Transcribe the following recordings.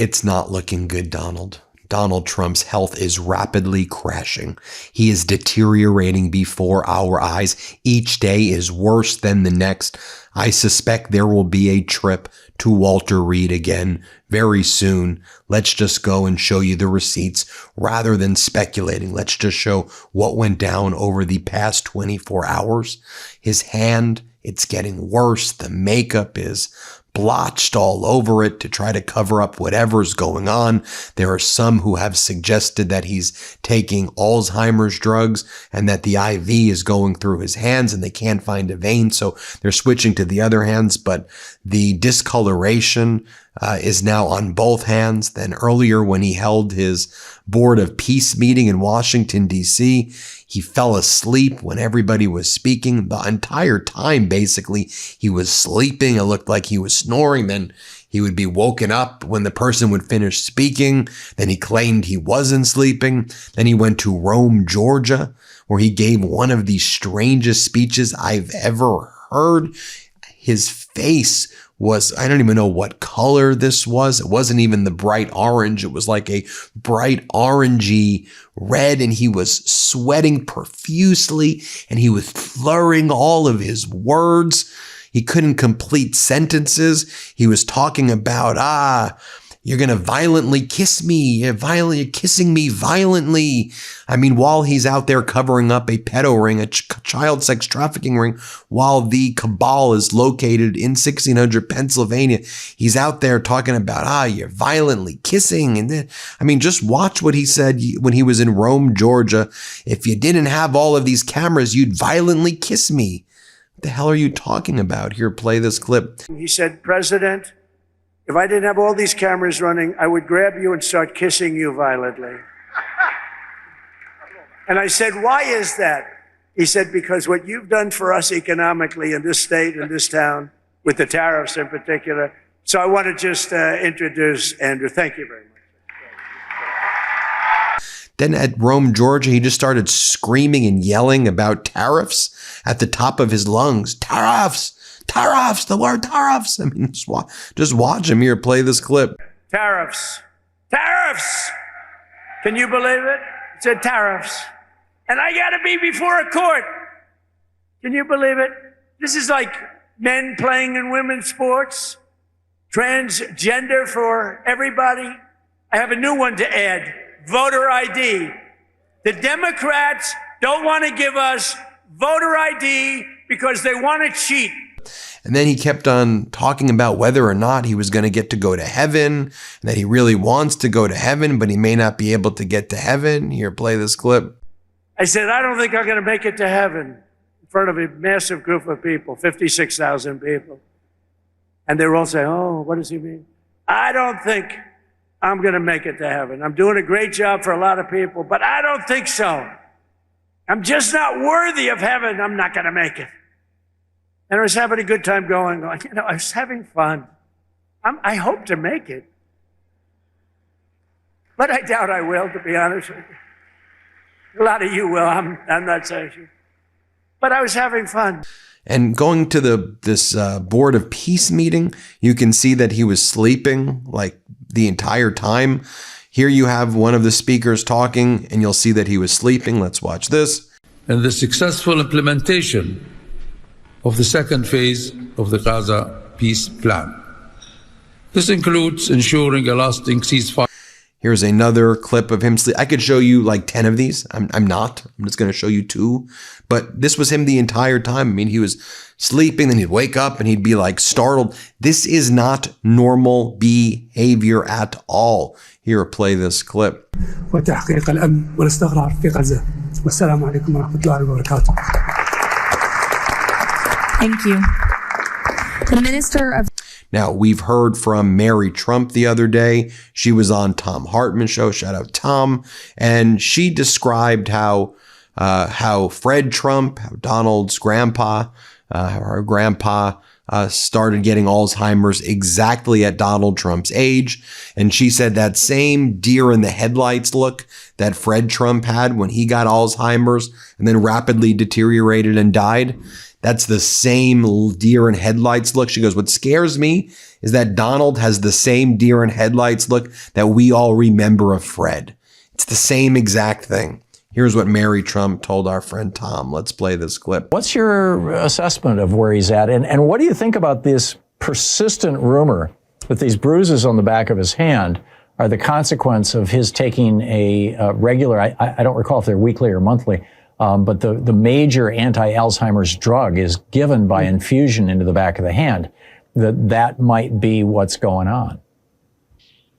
It's not looking good, Donald. Donald Trump's health is rapidly crashing. He is deteriorating before our eyes. Each day is worse than the next. I suspect there will be a trip to Walter Reed again very soon. Let's just go and show you the receipts rather than speculating. Let's just show what went down over the past 24 hours. His hand, it's getting worse. The makeup is blotched all over it to try to cover up whatever's going on. There are some who have suggested that he's taking Alzheimer's drugs and that the IV is going through his hands and they can't find a vein, so they're switching to the other hands, but the discoloration is now on both hands. Then earlier when he held his Board of Peace meeting in Washington, D.C., he fell asleep when everybody was speaking. The entire time, basically, he was sleeping. It looked like he was snoring. Then he would be woken up when the person would finish speaking. Then he claimed he wasn't sleeping. Then he went to Rome, Georgia, where he gave one of the strangest speeches I've ever heard. His face was, I don't even know what color this was. It wasn't even the bright orange. It was like a bright orangey red, and he was sweating profusely and he was slurring all of his words. He couldn't complete sentences. He was talking about, you're going to violently kiss me. You're kissing me violently. I mean, while he's out there covering up a pedo ring, a child sex trafficking ring, while the cabal is located in 1600 Pennsylvania, he's out there talking about, you're violently kissing. And then, I mean, just watch what he said when he was in Rome, Georgia. If you didn't have all of these cameras, you'd violently kiss me. What the hell are you talking about? Here, play this clip. He said, President, if I didn't have all these cameras running, I would grab you and start kissing you violently. And I said, why is that? He said, because what you've done for us economically in this state, in this town, with the tariffs in particular. So I want to just introduce Andrew. Thank you very much. Then at Rome, Georgia, he just started screaming and yelling about tariffs at the top of his lungs. Tariffs! Tariffs, the word tariffs. I mean, just watch him here play this clip. Tariffs. Tariffs. Can you believe it? It said tariffs. And I got to be before a court. Can you believe it? This is like men playing in women's sports, transgender for everybody. I have a new one to add, voter ID. The Democrats don't want to give us voter ID because they want to cheat. And then he kept on talking about whether or not he was going to get to go to heaven, and that he really wants to go to heaven, but he may not be able to get to heaven. Here, play this clip. I said, I don't think I'm going to make it to heaven in front of a massive group of people, 56,000 people. And they were all saying, oh, what does he mean? I don't think I'm going to make it to heaven. I'm doing a great job for a lot of people, but I don't think so. I'm just not worthy of heaven. I'm not going to make it. And I was having a good time going, I was having fun. I hope to make it. But I doubt I will, to be honest with you. A lot of you will. I'm not saying you. But I was having fun. And going to this Board of Peace meeting, you can see that he was sleeping like the entire time. Here you have one of the speakers talking, and you'll see that he was sleeping. Let's watch this. And the successful implementation of the second phase of the Gaza peace plan. This includes ensuring a lasting ceasefire. Here's another clip of him sleep. I could show you like 10 of these. I'm not. I'm just going to show you 2. But this was him the entire time. I mean, he was sleeping, then he'd wake up and he'd be like startled. This is not normal behavior at all. Here, play this clip. وتحقيق الأمن والاستقرار في غزة. والسلام عليكم ورحمة الله وبركاته. Thank you. The Minister of... Now, we've heard from Mary Trump the other day. She was on Tom Hartman's show. Shout out Tom. And she described how Fred Trump, how Donald's grandpa, her grandpa, started getting Alzheimer's exactly at Donald Trump's age. And she said that same deer in the headlights look that Fred Trump had when he got Alzheimer's and then rapidly deteriorated and died. That's the same deer in headlights look. She goes, what scares me is that Donald has the same deer in headlights look that we all remember of Fred. It's the same exact thing. Here's what Mary Trump told our friend Tom. Let's play this clip. What's your assessment of where he's at? And what do you think about this persistent rumor that these bruises on the back of his hand are the consequence of his taking a regular, I don't recall if they're weekly or monthly, but the major anti-Alzheimer's drug is given by infusion into the back of the hand, that might be what's going on.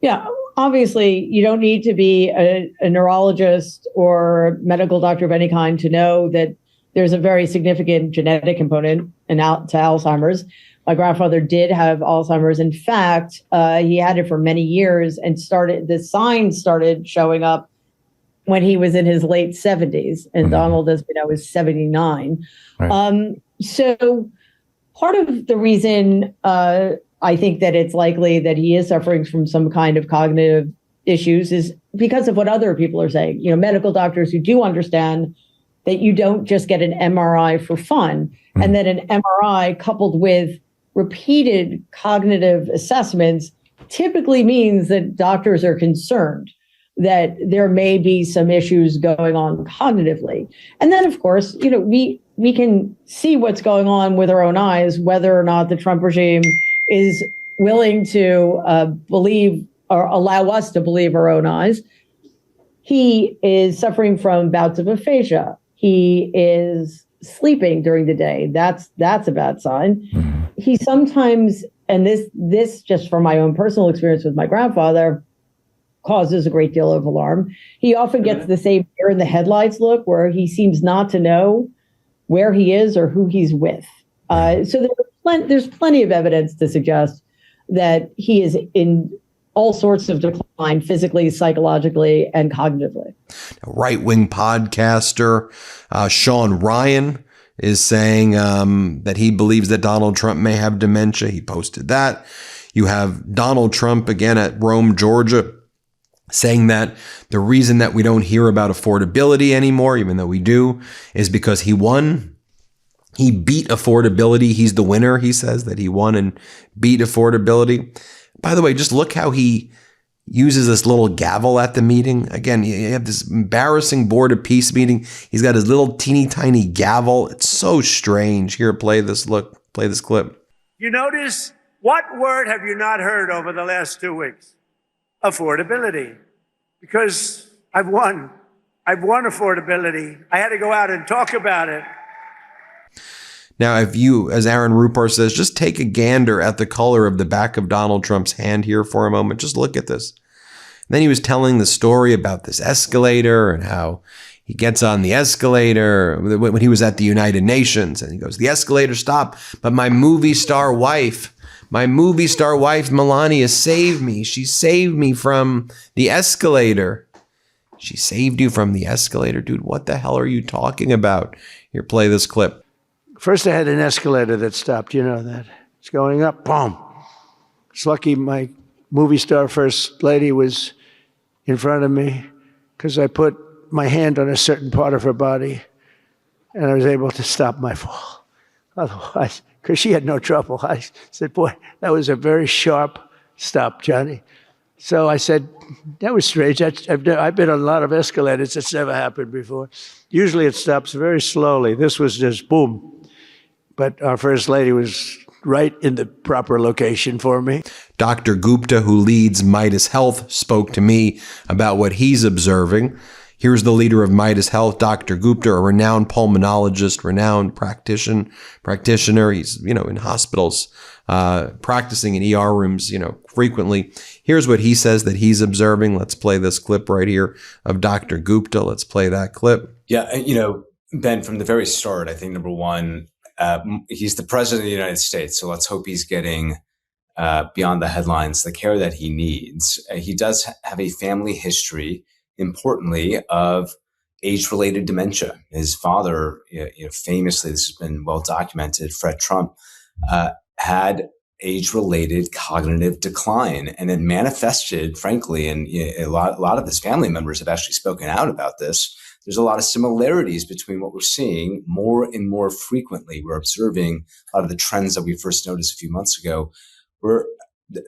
Yeah, obviously, you don't need to be a neurologist or medical doctor of any kind to know that there's a very significant genetic component to Alzheimer's. My grandfather did have Alzheimer's. In fact, he had it for many years, and the signs started showing up when he was in his late 70s, and Donald, as we know, is 79. Right. So part of the reason I think that it's likely that he is suffering from some kind of cognitive issues is because of what other people are saying. You know, medical doctors who do understand that you don't just get an MRI for fun, and that an MRI coupled with repeated cognitive assessments typically means that doctors are concerned that there may be some issues going on cognitively. And then, of course, you know, we can see what's going on with our own eyes, whether or not the Trump regime is willing to believe or allow us to believe our own eyes. He is suffering from bouts of aphasia. He is sleeping during the day. That's a bad sign. He sometimes, and this just from my own personal experience with my grandfather, causes a great deal of alarm. He often gets the same deer in the headlights look where he seems not to know where he is or who he's with. So there's plenty of evidence to suggest that he is in all sorts of decline physically, psychologically, and cognitively. Right-wing podcaster Sean Ryan is saying that he believes that Donald Trump may have dementia. He posted that. You have Donald Trump again at Rome, Georgia, saying that the reason that we don't hear about affordability anymore, even though we do, is because he won. He beat affordability. He's the winner, he says, that he won and beat affordability. By the way, just look how he uses this little gavel at the meeting. Again, you have this embarrassing Board of Peace meeting. He's got his little teeny tiny gavel. It's so strange. Here, play this clip. You notice, what word have you not heard over the last 2 weeks? Affordability. Because I've won affordability. I had to go out and talk about it. Now, if you, as Aaron Rupar says, just take a gander at the color of the back of Donald Trump's hand here for a moment. Just look at this. And then he was telling the story about this escalator and how he gets on the escalator when he was at the United Nations. And he goes, the escalator stopped, but my movie star wife Melania saved me. She saved me from the escalator. She saved you from the escalator? Dude, what the hell are you talking about? Here, play this clip. First, I had an escalator that stopped. You know that. It's going up. Boom. It's lucky my movie star first lady was in front of me because I put my hand on a certain part of her body and I was able to stop my fall. Otherwise, because she had no trouble, I said, boy, that was a very sharp stop, Johnny. So I said, that was strange. I've been on a lot of escalators. It's never happened before. Usually it stops very slowly. This was just boom. But our first lady was right in the proper location for me. Dr. Gupta, who leads Midas Health, spoke to me about what he's observing. Here's the leader of Midas Health, Dr. Gupta, a renowned pulmonologist, renowned practitioner. He's, in hospitals, practicing in ER rooms, frequently. Here's what he says that he's observing. Let's play this clip right here of Dr. Gupta. Let's play that clip. Yeah, Ben, from the very start, I think number one, he's the president of the United States, so let's hope he's getting beyond the headlines the care that he needs. He does have a family history, importantly, of age-related dementia. His father, famously, this has been well documented, Fred Trump, had age-related cognitive decline, and it manifested, frankly, and a lot of his family members have actually spoken out about this. There's a lot of similarities between what we're seeing more and more frequently. We're observing a lot of the trends that we first noticed a few months ago, where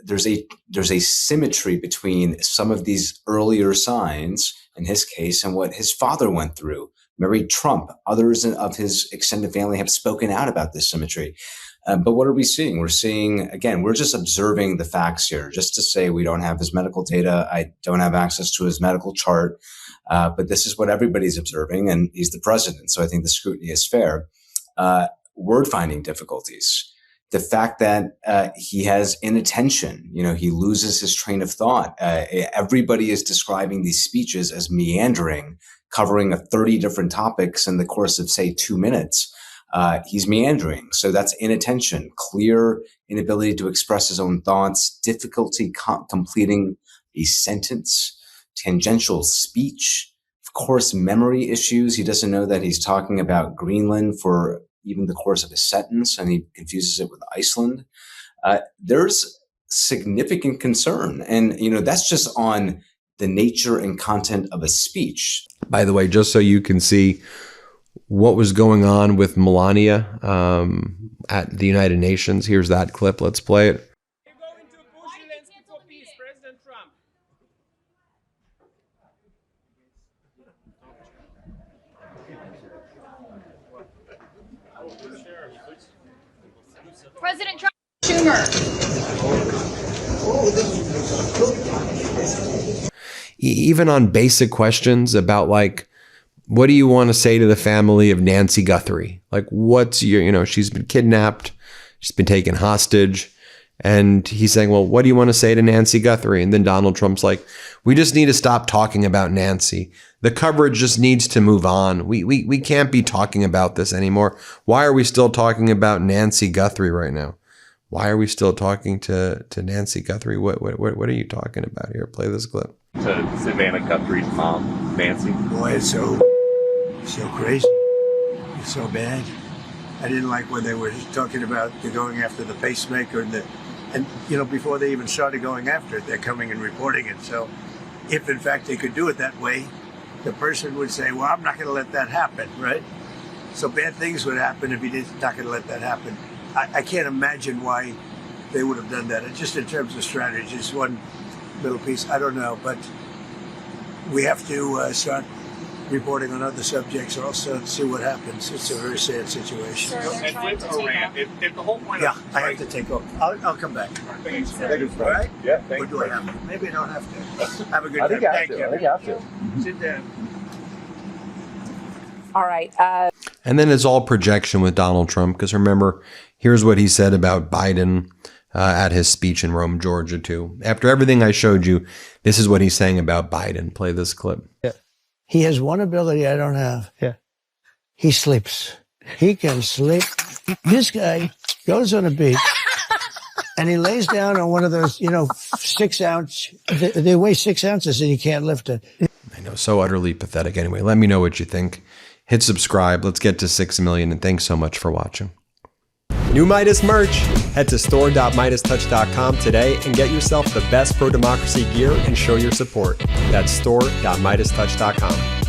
there's a symmetry between some of these earlier signs, in his case, and what his father went through. Married Trump, others of his extended family have spoken out about this symmetry. But what are we seeing? We're seeing, again, we're just observing the facts here. Just to say we don't have his medical data, I don't have access to his medical chart, but this is what everybody's observing, and he's the president, so I think the scrutiny is fair. Word-finding difficulties. The fact that he has inattention, he loses his train of thought. Everybody is describing these speeches as meandering, covering 30 different topics in the course of, say, 2 minutes. He's meandering. So that's inattention, clear inability to express his own thoughts, difficulty completing a sentence, tangential speech, of course, memory issues. He doesn't know that he's talking about Greenland for even the course of a sentence, and he confuses it with Iceland. There's significant concern. And, that's just on the nature and content of a speech. By the way, just so you can see what was going on with Melania at the United Nations, here's that clip. Let's play it. President Trump, Schumer. Even on basic questions about, like, what do you want to say to the family of Nancy Guthrie? Like, what's your, she's been kidnapped, she's been taken hostage. And he's saying, well, what do you want to say to Nancy Guthrie? And then Donald Trump's like, we just need to stop talking about Nancy. The coverage just needs to move on. We can't be talking about this anymore. Why are we still talking about Nancy Guthrie right now? Why are we still talking to Nancy Guthrie? What are you talking about here? Play this clip. To Savannah Guthrie's mom, Nancy. Boy, it's so crazy. It's so bad. I didn't like when they were talking about going after the pacemaker and before they even started going after it, they're coming and reporting it. So if in fact they could do it that way, the person would say, well, I'm not going to let that happen, right? So bad things would happen if he not going to let that happen. I can't imagine why they would have done that. And just in terms of strategy, just one little piece, I don't know, but we have to start reporting on other subjects also and see what happens. It's a very sad situation. And with Iran, if the whole point I have to take off. I'll come back. Thanks. All right? Yeah, thanks. Or do I have to? Maybe I don't have to. Have a good I day. think I think you have to. Sit down. All right. And then it's all projection with Donald Trump, because remember, here's what he said about Biden at his speech in Rome, Georgia, too. After everything I showed you, this is what he's saying about Biden. Play this clip. Yeah. He has one ability I don't have. Yeah. He sleeps. He can sleep. This guy goes on a beach and he lays down on one of those, 6 ounce, they weigh 6 ounces and you can't lift it. I know, so utterly pathetic. Anyway, let me know what you think. Hit subscribe. Let's get to 6 million. And thanks so much for watching. New Meidas merch. Head to store.MeidasTouch.com today and get yourself the best pro-democracy gear and show your support. That's store.MeidasTouch.com.